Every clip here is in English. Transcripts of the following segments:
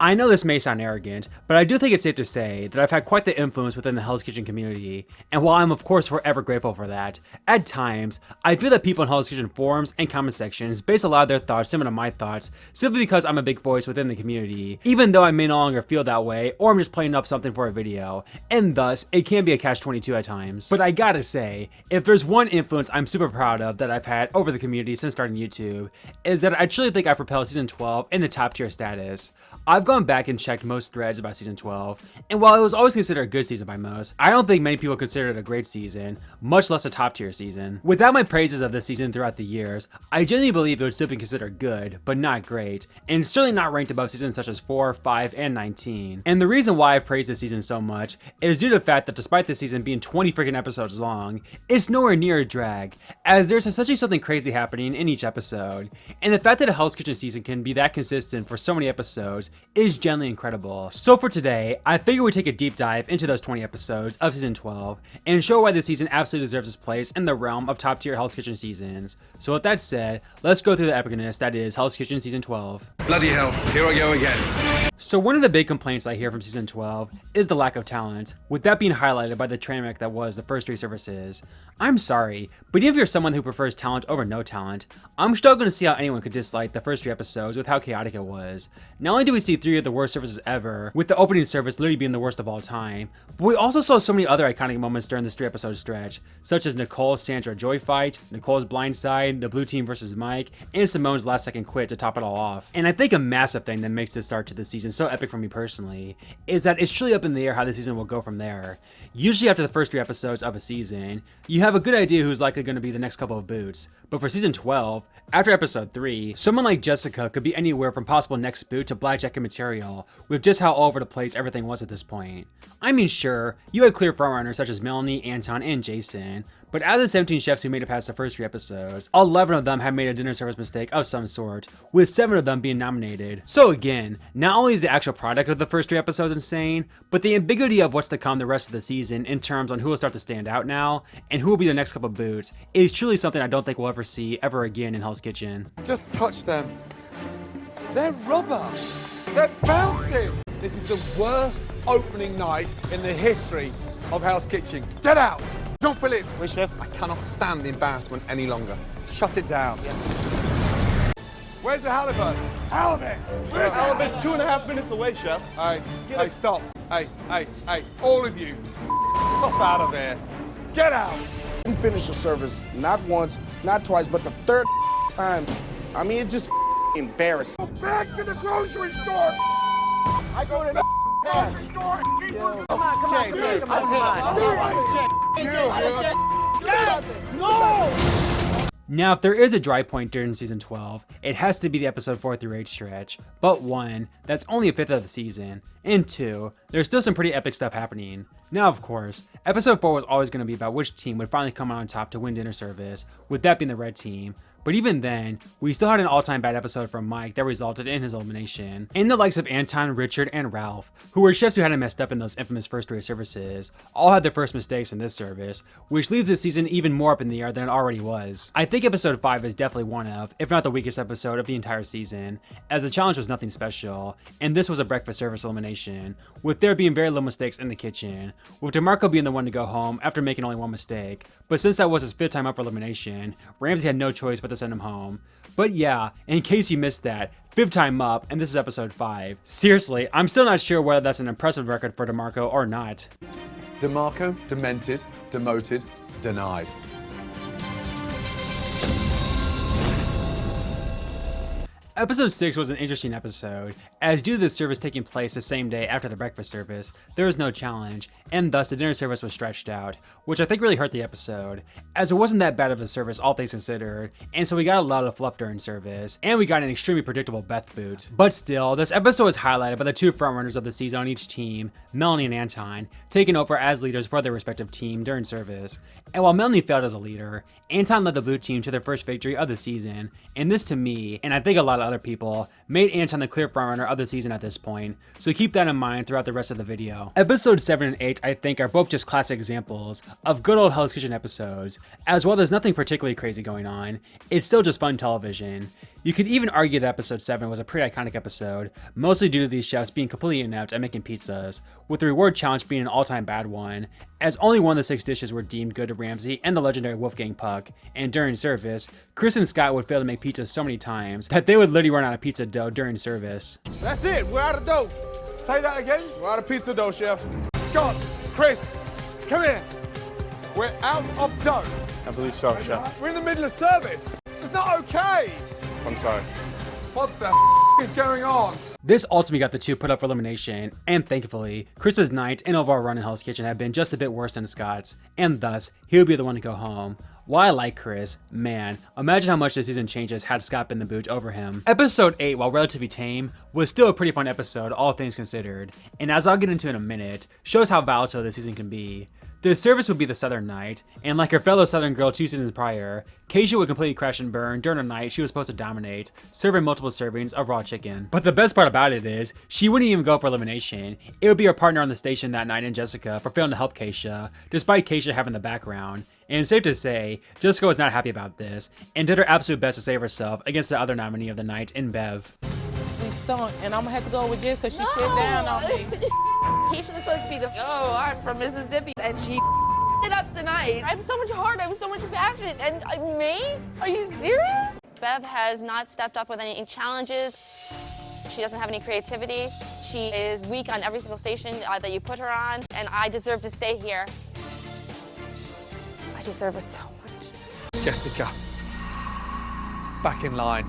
I know this may sound arrogant, but I do think it's safe to say that I've had quite the influence within the Hell's Kitchen community, and while I'm of course forever grateful for that, at times, I feel that people in Hell's Kitchen forums and comment sections base a lot of their thoughts similar to my thoughts simply because I'm a big voice within the community, even though I may no longer feel that way or I'm just playing up something for a video, and thus, it can be a catch-22 at times. But I gotta say, if there's one influence I'm super proud of that I've had over the community since starting YouTube, is that I truly think I propelled Season 12 in the top tier status. I've gone back and checked most threads about Season 12, and while it was always considered a good season by most, I don't think many people consider it a great season, much less a top tier season. Without my praises of this season throughout the years, I genuinely believe it would still be considered good, but not great, and certainly not ranked above seasons such as 4, 5, and 19. And the reason why I've praised this season so much is due to the fact that despite this season being 20 freaking episodes long, it's nowhere near a drag, as there's essentially something crazy happening in each episode. And the fact that a Hell's Kitchen season can be that consistent for so many episodes is genuinely incredible. So for today, I figure we take a deep dive into those 20 episodes of Season 12 and show why this season absolutely deserves its place in the realm of top tier Hell's Kitchen seasons. So with that said, let's go through the epicness that is Hell's Kitchen Season 12. Bloody hell, here I go again. So one of the big complaints I hear from Season 12 is the lack of talent, with that being highlighted by the train wreck that was the first 3 services. I'm sorry, but even if you're someone who prefers talent over no talent, I'm struggling to see how anyone could dislike the first 3 episodes with how chaotic it was. Not only did we see 3 of the worst services ever, with the opening service literally being the worst of all time, but we also saw so many other iconic moments during this 3 episode stretch, such as Nicole's Sandra Joy fight, Nicole's blindside, the blue team versus Mike, and Simone's last second quit to top it all off. And I think a massive thing that makes this start to the season so epic for me personally is that it's truly up in the air how the season will go from there. Usually after the first 3 episodes of a season, you have a good idea who's likely going to be the next couple of boots, but for Season 12, after episode 3, someone like Jessica could be anywhere from possible next boot to blackjacket material, with just how all over the place everything was at this point. I mean sure, you had clear frontrunners such as Melanie, Anton, and Jason, but out of the 17 chefs who made it past the first 3 episodes, 11 of them have made a dinner service mistake of some sort, with 7 of them being nominated. So again, not only is the actual product of the first 3 episodes insane, but the ambiguity of what's to come the rest of the season in terms on who will start to stand out now, and who will be the next couple boots, is truly something I don't think we'll ever see ever again in Hell's Kitchen. Just touch them. They're rubber. They're bouncing. This is the worst opening night in the history of Hell's Kitchen. Get out. Jean-Philippe. Oui, chef. I cannot stand the embarrassment any longer. Shut it down. Yeah. Where's the halibut? Halibut. Where's the Halibut's 2.5 minutes away, chef. Hey, stop. Hey, all of you. Hop out of there. Get out. You finish the service not once, not twice, but the 3rd time. I mean, it's just embarrassing. Go back to the grocery store. I go to the grocery store. Come on. No! Now, if there is a dry point during Season 12, it has to be the episode 4 through 8 stretch. But 1, that's only a fifth of the season, and 2, there's still some pretty epic stuff happening. Now, of course, episode 4 was always going to be about which team would finally come out on top to win dinner service, with that being the red team. But even then, we still had an all-time bad episode from Mike that resulted in his elimination. And the likes of Anton, Richard, and Ralph, who were chefs who hadn't messed up in those infamous first 3 services, all had their first mistakes in this service, which leaves this season even more up in the air than it already was. I think episode 5 is definitely one of, if not the weakest episode of the entire season, as the challenge was nothing special, and this was a breakfast service elimination, with there being very little mistakes in the kitchen, with DeMarco being the one to go home after making only 1 mistake. But since that was his 5th time up for elimination, Ramsey had no choice but to send him home. But yeah, in case you missed that, 5th time up, and this is episode 5. Seriously, I'm still not sure whether that's an impressive record for DeMarco or not. DeMarco, demented, demoted, denied. Episode 6 was an interesting episode, as due to the service taking place the same day after the breakfast service, there was no challenge, and thus the dinner service was stretched out, which I think really hurt the episode, as it wasn't that bad of a service all things considered, and so we got a lot of fluff during service, and we got an extremely predictable Beth boot. But still, this episode was highlighted by the 2 frontrunners of the season on each team, Melanie and Anton, taking over as leaders for their respective team during service. And while Melanie failed as a leader, Anton led the blue team to their first victory of the season, and this to me, and I think a lot of other people, made Anton the clear frontrunner of the season at this point, so keep that in mind throughout the rest of the video. Episodes 7 and 8 I think are both just classic examples of good old Hell's Kitchen episodes, as while there's nothing particularly crazy going on, it's still just fun television. You could even argue that episode 7 was a pretty iconic episode, mostly due to these chefs being completely inept at making pizzas, with the reward challenge being an all-time bad one, as only one of the 6 dishes were deemed good to Ramsay and the legendary Wolfgang Puck, and during service, Chris and Scott would fail to make pizzas so many times that they would literally run out of pizza dough during service. That's it. We're out of dough. Say that again. We're out of pizza dough, chef. Scott, Chris, come here. We're out of dough. I believe so, chef. We're in the middle of service. It's not okay. I'm sorry. What the is going on? This ultimately got the two put up for elimination, and thankfully, Chris's night and overall run in Hell's Kitchen had been just a bit worse than Scott's, and thus, he would be the one to go home. While I like Chris, man, imagine how much this season changes had Scott been the boot over him. Episode 8, while relatively tame, was still a pretty fun episode, all things considered, and as I'll get into in a minute, shows how volatile this season can be. The service would be the Southern Night, and like her fellow Southern girl 2 seasons prior, Kashia would completely crash and burn during a night she was supposed to dominate, serving multiple servings of raw chicken. But the best part about it is, she wouldn't even go for elimination. It would be her partner on the station that night in Jessica for failing to help Kashia, despite Kashia having the background. And it's safe to say, Jessica was not happy about this, and did her absolute best to save herself against the other nominee of the night in Bev. We sunk, and I'm gonna have to go with Jess because she shit down on me. Keisha was supposed to be the, I'm from Mississippi, and she it up tonight. I'm so much heart, I'm so much passion, and me? Are you serious? Bev has not stepped up with any challenges. She doesn't have any creativity. She is weak on every single station that you put her on, and I deserve to stay here. I deserve it so much. Jessica, back in line.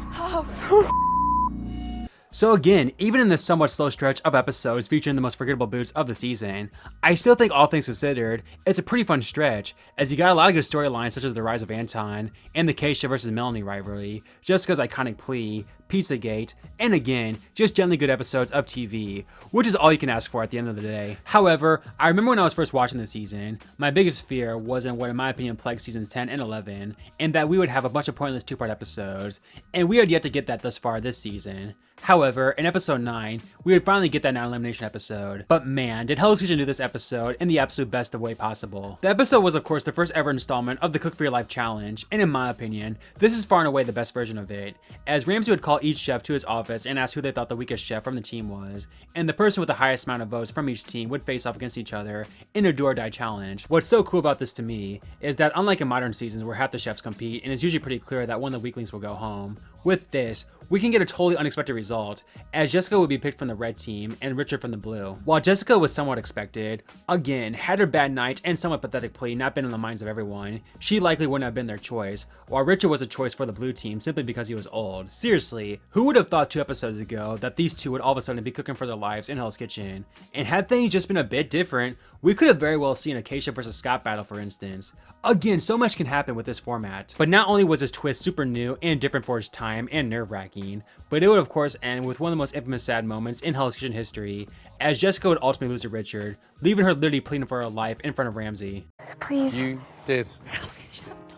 So again, even in this somewhat slow stretch of episodes featuring the most forgettable boots of the season, I still think all things considered, it's a pretty fun stretch, as you got a lot of good storylines such as the rise of Anton, and the Kashia versus Melanie rivalry, Jessica's iconic plea, Pizzagate, and again, just generally good episodes of TV, which is all you can ask for at the end of the day. However, I remember when I was first watching this season, my biggest fear was in what in my opinion plagued seasons 10 and 11, and that we would have a bunch of pointless 2-part episodes, and we had yet to get that thus far this season. However, in episode 9, we would finally get that non-elimination episode. But man, did Hell's Kitchen do this episode in the absolute best of way possible. The episode was of course the first ever installment of the Cook for Your Life challenge, and in my opinion, this is far and away the best version of it, as Ramsay would call each chef to his office and ask who they thought the weakest chef from the team was, and the person with the highest amount of votes from each team would face off against each other in a do or die challenge. What's so cool about this to me is that unlike in modern seasons where half the chefs compete and it's usually pretty clear that one of the weaklings will go home, with this, we can get a totally unexpected result, as Jessica would be picked from the red team and Richard from the blue. While Jessica was somewhat expected, again, had her bad night and somewhat pathetic plea not been in the minds of everyone, she likely wouldn't have been their choice, while Richard was a choice for the blue team simply because he was old. Seriously, who would have thought 2 episodes ago that these two would all of a sudden be cooking for their lives in Hell's Kitchen? And had things just been a bit different, we could have very well seen a Kashia versus Scott battle, for instance. Again, so much can happen with this format. But not only was this twist super new and different for its time and nerve-wracking, but it would of course end with one of the most infamous sad moments in Hell's Kitchen history, as Jessica would ultimately lose to Richard, leaving her literally pleading for her life in front of Ramsay. Please. You did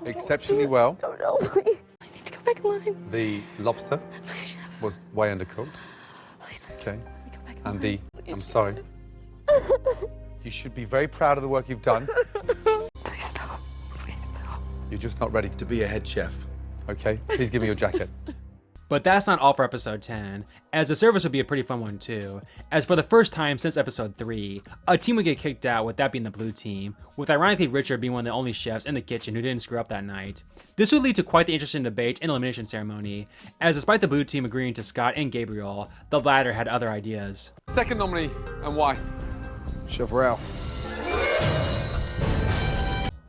exceptionally well. No, please. I need to go back in line. The lobster was way undercooked. Please. Okay. Let me go back in And line. I'm sorry. You should be very proud of the work you've done. Please no. Please no. You're just not ready to be a head chef. Okay? Please give me your jacket. But that's not all for episode 10, as the service would be a pretty fun one too, as for the first time since episode 3, a team would get kicked out, with that being the blue team, with ironically Richard being one of the only chefs in the kitchen who didn't screw up that night. This would lead to quite the interesting debate and elimination ceremony, as despite the blue team agreeing to Scott and Gabriel, the latter had other ideas. Second nominee, and why? Chef Ralph.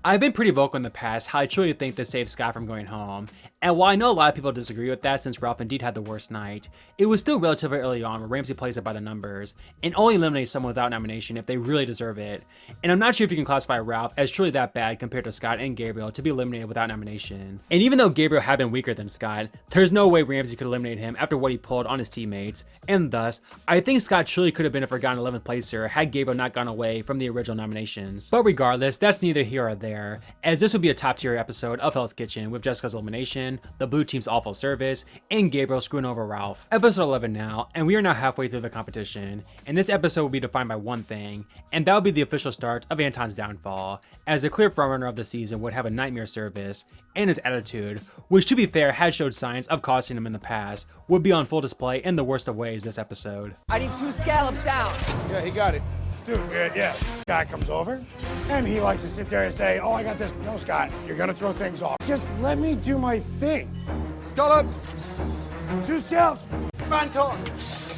I've been pretty vocal in the past how I truly think this saved Scott from going home, and while I know a lot of people disagree with that since Ralph indeed had the worst night, it was still relatively early on where Ramsay plays it by the numbers, and only eliminates someone without nomination if they really deserve it, and I'm not sure if you can classify Ralph as truly that bad compared to Scott and Gabriel to be eliminated without nomination. And even though Gabriel had been weaker than Scott, there's no way Ramsay could eliminate him after what he pulled on his teammates, and thus, I think Scott truly could have been a forgotten 11th placer had Gabriel not gone away from the original nominations. But regardless, that's neither here or there, as this would be a top tier episode of Hell's Kitchen with Jessica's elimination, season, the blue team's awful service, and Gabriel screwing over Ralph. Episode 11 now, and we are now halfway through the competition, and this episode will be defined by one thing, and that will be the official start of Anton's downfall, as the clear frontrunner of the season would have a nightmare service, and his attitude, which to be fair had showed signs of costing him in the past, would be on full display in the worst of ways this episode. I need 2 scallops down. Yeah, he got it. Dude, yeah. Guy comes over, and he likes to sit there and say, oh, I got this. No, Scott, you're gonna throw things off. Just let me do my thing. Scallops. 2 scallops. Anton,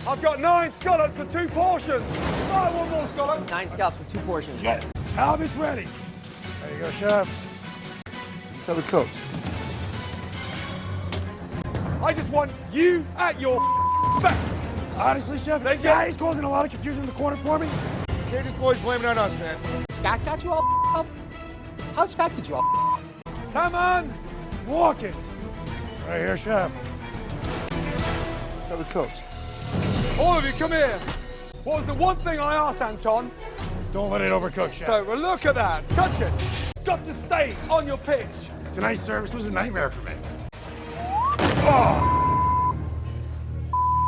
I've got 9 scallops for 2 portions. I want more scallops. 9 scallops for 2 portions. Yeah, halibut's ready. There you go, chef. Let's have a coat. I just want you at your best. Honestly, chef, Thank this you. guy is causing a lot of confusion in the corner for me. Can't just boys blaming on us, man. Scott got you all up? How'd Scott get you all? Salmon. Walking. Right here, chef. Let's have a coat. All of you, come here. What was the one thing I asked, Anton? Don't let it overcook, chef. So, well, look at that. Touch it. Got to stay on your pitch. Tonight's service was a nightmare for me. Oh.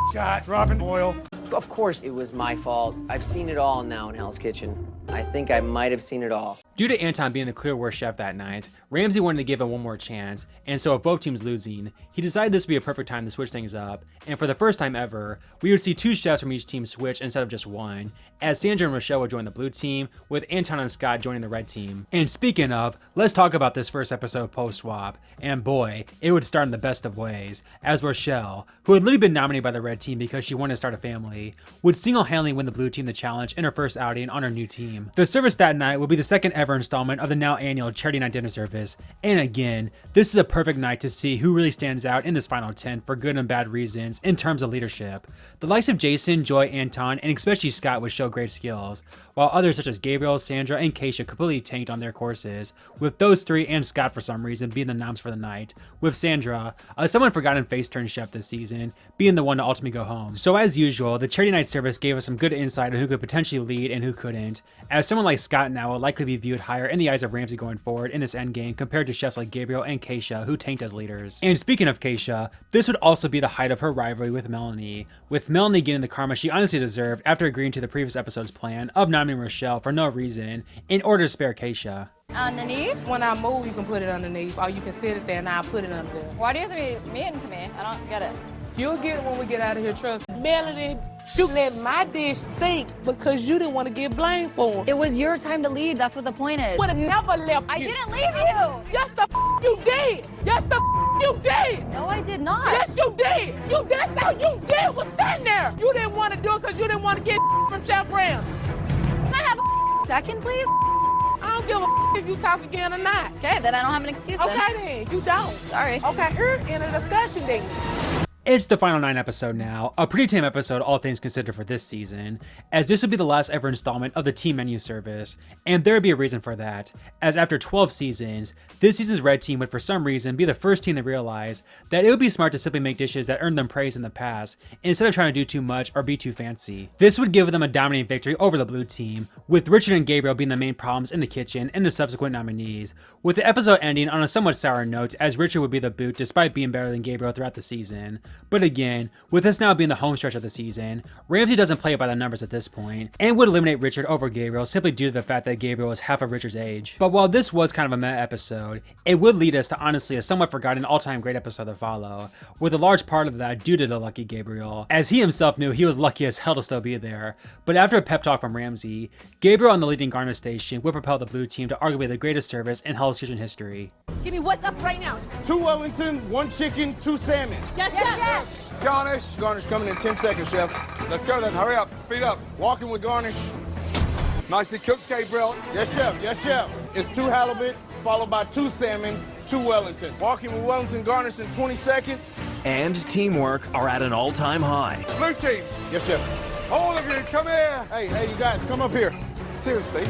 Scott, dropping oil. Of course it was my fault. I've seen it all now in Hell's Kitchen. I think I might have seen it all. Due to Anton being the clear worst chef that night, Ramsay wanted to give him one more chance, and so with both teams losing, he decided this would be a perfect time to switch things up, and for the first time ever, we would see 2 chefs from each team switch instead of just one, as Sandra and Rochelle would join the blue team, with Anton and Scott joining the red team. And speaking of, let's talk about this first episode post-swap, and boy, it would start in the best of ways, as Rochelle, who had literally been nominated by the red team because she wanted to start a family, would single-handedly win the blue team the challenge in her first outing on her new team. The service that night will be the second ever installment of the now annual charity night dinner service, and again, this is a perfect night to see who really stands out in this final 10 for good and bad reasons in terms of leadership. The likes of Jason, Joy, Anton, and especially Scott would show great skills, while others such as Gabriel, Sandra, and Kashia completely tanked on their courses, with those 3 and Scott for some reason being the noms for the night, with Sandra, a somewhat forgotten face-turned chef this season, being the one to ultimately go home. So as usual, the charity night service gave us some good insight on who could potentially lead and who couldn't, as someone like Scott now will likely be viewed higher in the eyes of Ramsay going forward in this endgame compared to chefs like Gabriel and Kashia who tanked as leaders. And speaking of Kashia, this would also be the height of her rivalry with Melanie getting the karma she honestly deserved after agreeing to the previous episode's plan of nominating Rochelle for no reason in order to spare Kashia. Underneath? When I move, you can put it underneath, or you can sit it there and I'll put it under there. Why do you have to be mean to me? I don't get it. You'll get it when we get out of here, trust me. Melody, you let my dish sink because you didn't want to get blamed for it. It was your time to leave. That's what the point is. Would have never left I you. didn't leave you. Yes, the you did. Yes, the you did. No, I did not. Yes, you did. That's all you did was stand there. You didn't want to do it because you didn't want to get from Chef Rams. Can I have a second, please? I don't give a if you talk again or not. Okay, then I don't have an excuse then. Okay, then. You don't. Sorry. Okay, we're in a discussion then. It's the final 9 episode now, a pretty tame episode all things considered for this season, as this would be the last ever installment of the team menu service, and there would be a reason for that, as after 12 seasons, this season's red team would for some reason be the first team to realize that it would be smart to simply make dishes that earned them praise in the past, instead of trying to do too much or be too fancy. This would give them a dominating victory over the blue team, with Richard and Gabriel being the main problems in the kitchen and the subsequent nominees, with the episode ending on a somewhat sour note as Richard would be the boot despite being better than Gabriel throughout the season. But again, with this now being the home stretch of the season, Ramsay doesn't play it by the numbers at this point, and would eliminate Richard over Gabriel simply due to the fact that Gabriel is half of Richard's age. But while this was kind of a meh episode, it would lead us to honestly a somewhat forgotten all-time great episode to follow, with a large part of that due to the lucky Gabriel, as he himself knew he was lucky as hell to still be there. But after a pep talk from Ramsay, Gabriel on the leading garnish station would propel the blue team to arguably the greatest service in Hell's Kitchen history. Give me what's up right now. 2 Wellington, 1 chicken, 2 salmon. Yes, yes. Garnish. Garnish coming in 10 seconds, chef. Let's go then. Hurry up. Speed up. Walking with garnish. Nicely cooked, Gabriel. Yes, chef. Yes, chef. It's 2 halibut, followed by 2 salmon, 2 Wellington. Walking with Wellington garnish in 20 seconds. And teamwork are at an all-time high. Blue team. Yes, chef. All of you, come here. Hey, you guys, come up here. Seriously,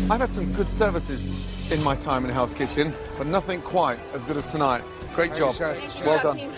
I've had some good services in my time in Hell's Kitchen, but nothing quite as good as tonight. Great job. Well done.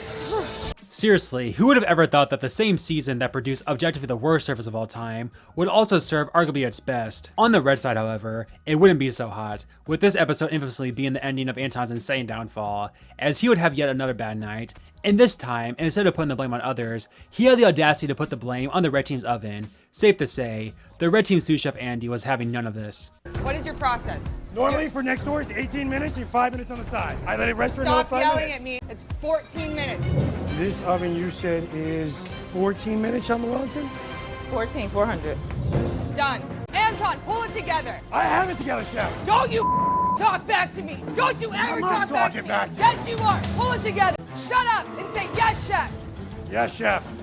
Seriously, who would have ever thought that the same season that produced objectively the worst service of all time would also serve arguably its best? On the red side, however, it wouldn't be so hot, with this episode infamously being the ending of Anton's insane downfall, as he would have yet another bad night, and this time, instead of putting the blame on others, he had the audacity to put the blame on the red team's oven. Safe to say, the red team's sous chef Andy was having none of this. What is your process? Normally for next door, it's 18 minutes, you have 5 minutes on the side. I let it rest for another Stop 5 yelling minutes. at me. It's 14 minutes. This oven you said is 14 minutes on the Wellington? 400. Done. Anton, pull it together. I have it together, chef. Don't you talk back to me. Don't you ever I'm not talk back to talking me. back to you. Yes, you are. Pull it together. Shut up and say yes, chef. Yes, chef.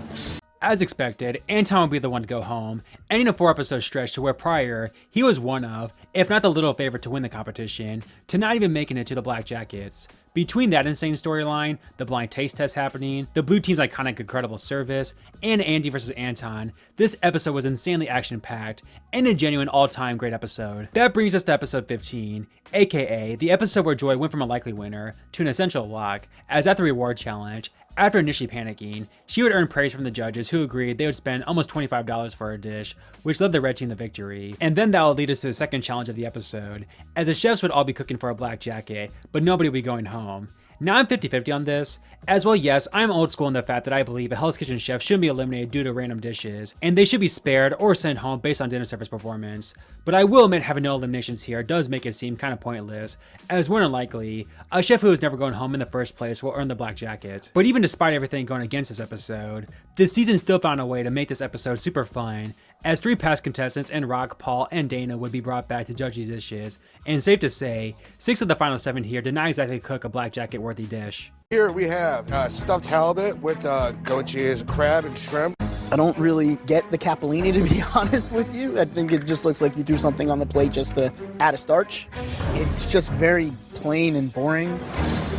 As expected, Anton would be the one to go home, ending a 4-episode stretch to where prior, he was one of, if not the little favorite to win the competition, to not even making it to the Black Jackets. Between that insane storyline, the blind taste test happening, the blue team's iconic incredible service, and Andy versus Anton, this episode was insanely action-packed, and a genuine all-time great episode. That brings us to episode 15, aka the episode where Joy went from a likely winner to an essential lock, as at the reward challenge, after initially panicking, she would earn praise from the judges who agreed they would spend almost $25 for a dish, which led the red team to victory. And then that would lead us to the second challenge of the episode, as the chefs would all be cooking for a black jacket, but nobody would be going home. Now I'm 50-50 on this. As well, yes, I'm old school in the fact that I believe a Hell's Kitchen chef shouldn't be eliminated due to random dishes, and they should be spared or sent home based on dinner service performance. But I will admit having no eliminations here does make it seem kind of pointless, as more than likely, a chef who was never going home in the first place will earn the black jacket. But even despite everything going against this episode, this season still found a way to make this episode super fun, as 3 past contestants in Rock, Paul, and Dana would be brought back to judge these dishes, and safe to say, 6 of the final 7 here did not exactly cook a black jacket worthy dish. Here we have stuffed halibut with goat cheese, crab, and shrimp. I don't really get the capellini, to be honest with you. I think it just looks like you threw something on the plate just to add a starch. It's just very plain and boring.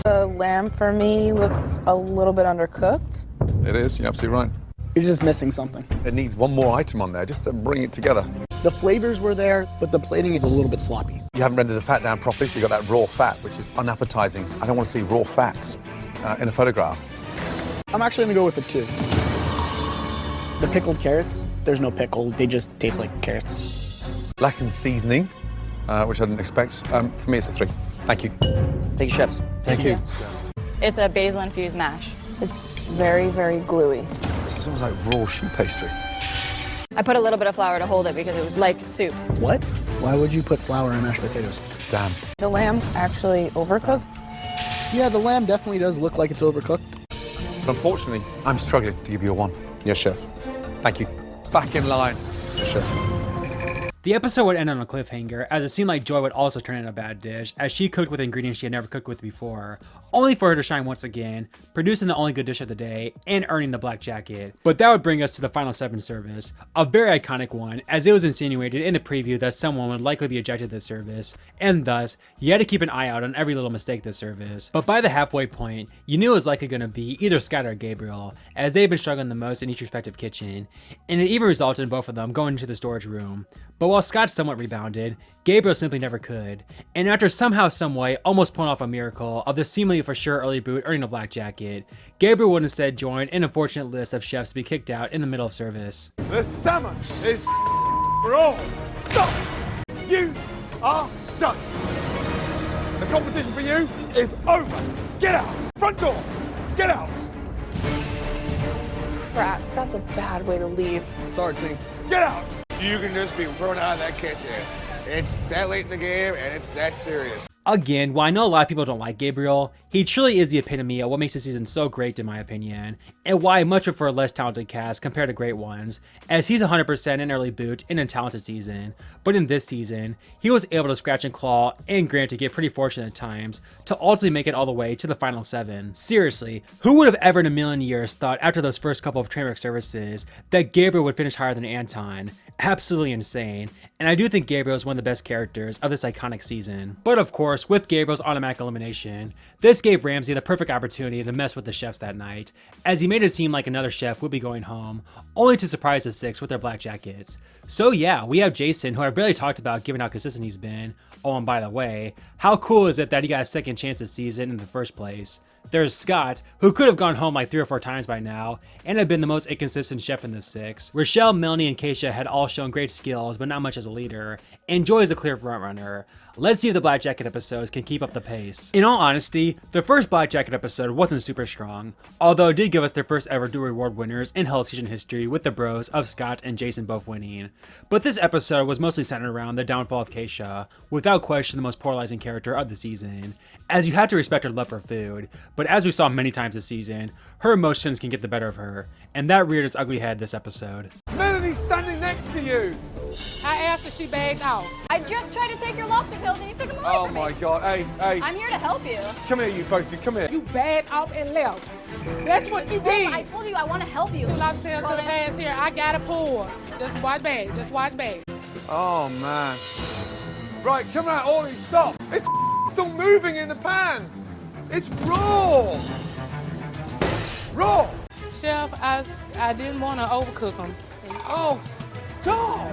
The lamb for me looks a little bit undercooked. It is, you're absolutely right. You're just missing something. It needs one more item on there just to bring it together. The flavors were there, but the plating is a little bit sloppy. You haven't rendered the fat down properly, so you've got that raw fat, which is unappetizing. I don't want to see raw fat in a photograph. I'm actually gonna go with a 2. The pickled carrots, there's no pickle, they just taste like carrots. Lacking seasoning, which I didn't expect. For me, it's a 3. Thank you. Thank you, chefs. Thank you. It's a basil infused mash. It's very, very gluey. It's almost like raw shoe pastry. I put a little bit of flour to hold it because it was like soup. What? Why would you put flour in mashed potatoes? Damn. The lamb's actually overcooked. Yeah, the lamb definitely does look like it's overcooked. But unfortunately, I'm struggling to give you a 1. Yes, chef. Thank you. Back in line. Yes, chef. The episode would end on a cliffhanger, as it seemed like Joy would also turn in a bad dish, as she cooked with ingredients she had never cooked with before, only for her to shine once again, producing the only good dish of the day, and earning the black jacket. But that would bring us to the final 7 service, a very iconic one, as it was insinuated in the preview that someone would likely be ejected this service, and thus, you had to keep an eye out on every little mistake this service. But by the halfway point, you knew it was likely going to be either Scott or Gabriel, as they had been struggling the most in each respective kitchen, and it even resulted in both of them going into the storage room. But while Scott somewhat rebounded, Gabriel simply never could, and after somehow someway almost pulling off a miracle of the seemingly for sure early boot earning a black jacket, Gabriel would instead join an unfortunate list of chefs to be kicked out in the middle of service. The salmon is raw. Stop! You are done. The competition for you is over. Get out. Front door. Get out. Crap, that's a bad way to leave. Sorry, team. Get out. You can just be thrown out of that kitchen. It's that late in the game, and it's that serious. Again, while I know a lot of people don't like Gabriel, he truly is the epitome of what makes the season so great in my opinion, and why I much prefer a less talented cast compared to great ones, as he's 100% an early boot in a talented season, but in this season, he was able to scratch and claw, and granted get pretty fortunate at times, to ultimately make it all the way to the final 7. Seriously, who would have ever in a million years thought after those first couple of trainwreck services that Gabriel would finish higher than Anton? Absolutely insane, and I do think Gabriel is one of the best characters of this iconic season. But of course, with Gabriel's automatic elimination, this gave Ramsay the perfect opportunity to mess with the chefs that night, as he made it seem like another chef would be going home, only to surprise the 6 with their black jackets. So yeah, we have Jason, who I've barely talked about given how consistent he's been. Oh, and by the way, how cool is it that he got a second chance this season in the first place? There's Scott, who could have gone home like 3 or 4 times by now, and have been the most inconsistent chef in the 6. Rochelle, Melanie, and Kashia had all shown great skills, but not much as a leader, and Joy is the clear frontrunner. Let's see if the Black Jacket episodes can keep up the pace. In all honesty, the first Black Jacket episode wasn't super strong, although it did give us their first ever Do Reward winners in Hell's Kitchen history, with the bros of Scott and Jason both winning. But this episode was mostly centered around the downfall of Kashia, without question the most polarizing character of the season, as you have to respect her love for food, but as we saw many times this season, her emotions can get the better of her, and that reared its ugly head this episode. Melanie's standing next to you. I asked if she bagged out. I just tried to take your lobster tails and you took them away from me. Oh my God, hey. I'm here to help you. Come here, you both, come here. You bagged off and left. That's what you did. I told you I want to help you. Two lobster tails to the pass here. I got a pull. Just watch back. Just watch back. Oh man. Right, come out, Ori, stop. It's still moving in the pan. It's raw. Raw. Chef, I didn't want to overcook them. Oh, stop.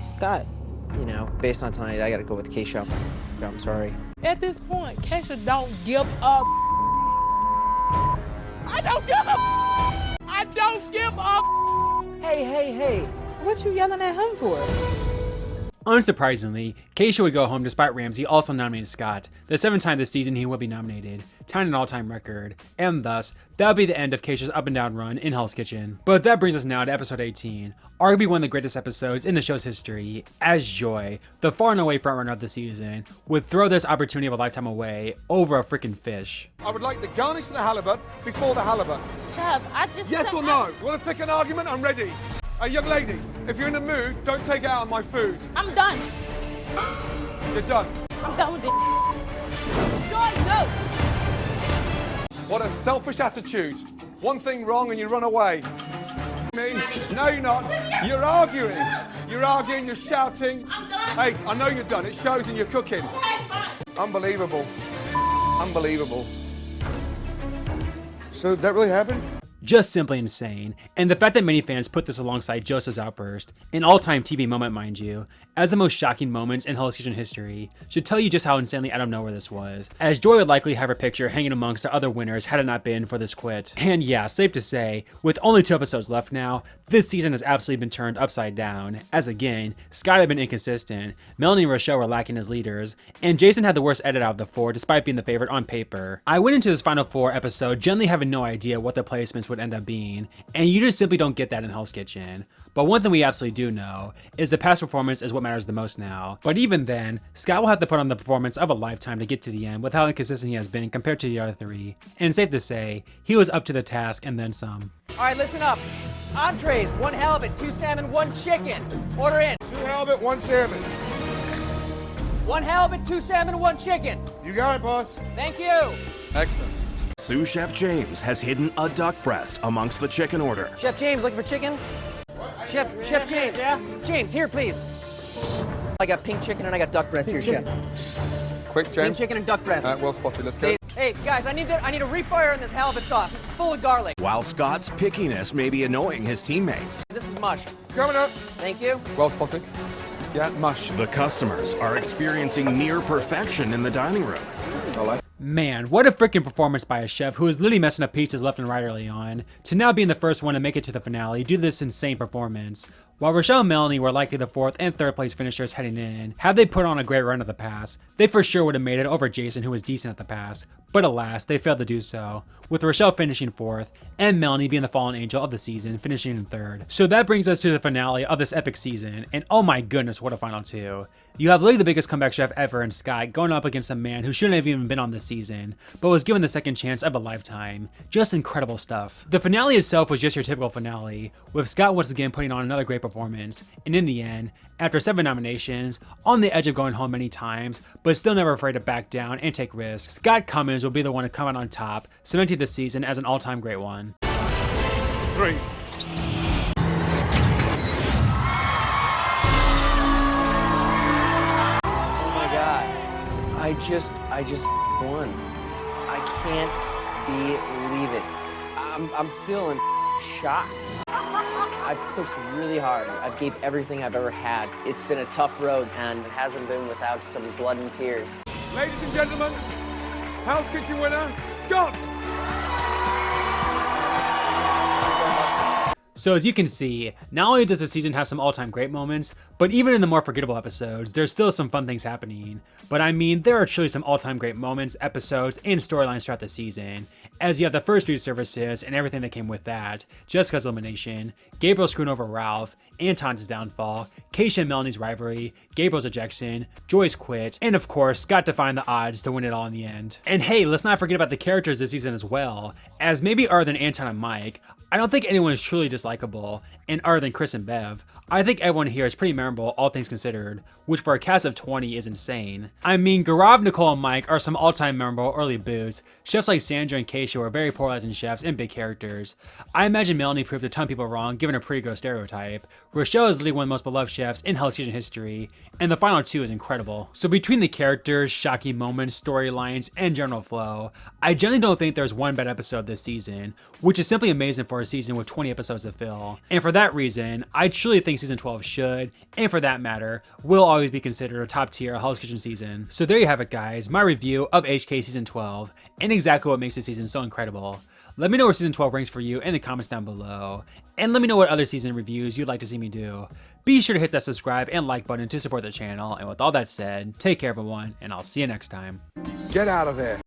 Scott. You know, based on tonight, I gotta go with Kashia. I'm sorry. At this point, Kashia don't give up. I don't give up. I don't give up. Hey. What you yelling at him for? Unsurprisingly, Kashia would go home despite Ramsey also nominating Scott, the 7th time this season he would be nominated, tying an all-time record, and thus, that would be the end of Kashia's up and down run in Hell's Kitchen. But that brings us now to episode 18, arguably one of the greatest episodes in the show's history, as Joy, the far and away frontrunner of the season, would throw this opportunity of a lifetime away over a freaking fish. I would like the garnish of the halibut before the halibut. Chef, I just... Yes or no? You want to pick an argument? I'm ready. Young lady, if you're in the mood, don't take it out on my food. I'm done. You're done. I'm done with it. Done, go. What a selfish attitude. One thing wrong and you run away. Me? No, you're not. You're arguing. You're shouting. I'm done. Hey, I know you're done. It shows in your cooking. Okay, fine. Unbelievable. Unbelievable. So that really happened? Just simply insane, and the fact that many fans put this alongside Joseph's outburst, an all-time TV moment mind you, as the most shocking moments in Hell's Kitchen history, should tell you just how insanely out of nowhere this was, as Joy would likely have her picture hanging amongst the other winners had it not been for this quit. And yeah, safe to say, with only 2 episodes left now, this season has absolutely been turned upside down, as again, Scott had been inconsistent, Melanie and Rochelle were lacking as leaders, and Jason had the worst edit out of the 4 despite being the favorite on paper. I went into this final 4 episode generally having no idea what the placements would end up being, and you just simply don't get that in Hell's Kitchen. But one thing we absolutely do know is the past performance is what matters the most now. But even then, Scott will have to put on the performance of a lifetime to get to the end with how inconsistent he has been compared to the other 3. And safe to say, he was up to the task and then some. All right, listen up. Entrees, 1 halibut, 2 salmon, 1 chicken. Order in. 2 halibut, 1 salmon. 1 halibut, 2 salmon, 1 chicken. You got it, boss. Thank you. Excellent. Sous Chef James has hidden a duck breast amongst the chicken order. Chef James, looking for chicken? Chef James. Yeah? James, here, please. I got pink chicken and I got duck breast here, Chef. Quick, Pink James. chicken and duck breast. Well spotted. Let's go. Hey, guys, I need a refire on this halibut sauce. This is full of garlic. While Scott's pickiness may be annoying his teammates, This is mush. Coming up. Thank you. Well spotted. Yeah, mush. the customers are experiencing near perfection in the dining room. Man, what a freaking performance by a chef who was literally messing up pizzas left and right early on, to now being the first one to make it to the finale due to this insane performance. While Rochelle and Melanie were likely the 4th and 3rd place finishers heading in, had they put on a great run at the pass, they for sure would have made it over Jason, who was decent at the pass, but alas, they failed to do so, with Rochelle finishing 4th, and Melanie being the fallen angel of the season, finishing in 3rd. So that brings us to the finale of this epic season, and oh my goodness, what a final 2. You have literally the biggest comeback chef ever in Scott going up against a man who shouldn't have even been on this season, but was given the second chance of a lifetime. Just incredible stuff. The finale itself was just your typical finale, with Scott once again putting on another great performance, and in the end, after 7 nominations, on the edge of going home many times, but still never afraid to back down and take risks, Scott Cummins will be the one to come out on top, cementing this season as an all-time great one. 3. I just won. I can't believe it. I'm still in shock. I pushed really hard. I gave everything I've ever had. It's been a tough road, and it hasn't been without some blood and tears. Ladies and gentlemen, Hell's Kitchen winner, Scott! So as you can see, not only does the season have some all-time great moments, but even in the more forgettable episodes, there's still some fun things happening. But I mean, there are truly some all-time great moments, episodes, and storylines throughout the season, as you have the first three services and everything that came with that, Jessica's elimination, Gabriel screwing over Ralph, Anton's downfall, Kashia and Melanie's rivalry, Gabriel's ejection, Joy's quit, and of course, Scott defying the odds to win it all in the end. And hey, let's not forget about the characters this season as well, as maybe other than Anton and Mike, I don't think anyone is truly dislikable, and other than Chris and Bev, I think everyone here is pretty memorable, all things considered, which for a cast of 20 is insane. I mean, Gaurav, Nicole, and Mike are some all-time memorable early boosts. Chefs like Sandra and Kashia were very polarizing chefs and big characters. I imagine Melanie proved a ton of people wrong, given a pretty gross stereotype. Rochelle is literally one of the most beloved chefs in Hell's Kitchen history, and the final two is incredible. So between the characters, shocking moments, storylines, and general flow, I generally don't think there's one bad episode this season, which is simply amazing for a season with 20 episodes to fill. And for that reason, I truly think season 12 should, and for that matter, will always be considered a top tier Hell's Kitchen season. So there you have it guys, my review of HK season 12, and exactly what makes this season so incredible. Let me know where season 12 ranks for you in the comments down below, and let me know what other season reviews you'd like to see me do. Be sure to hit that subscribe and like button to support the channel, and with all that said, take care everyone, and I'll see you next time. Get out of there.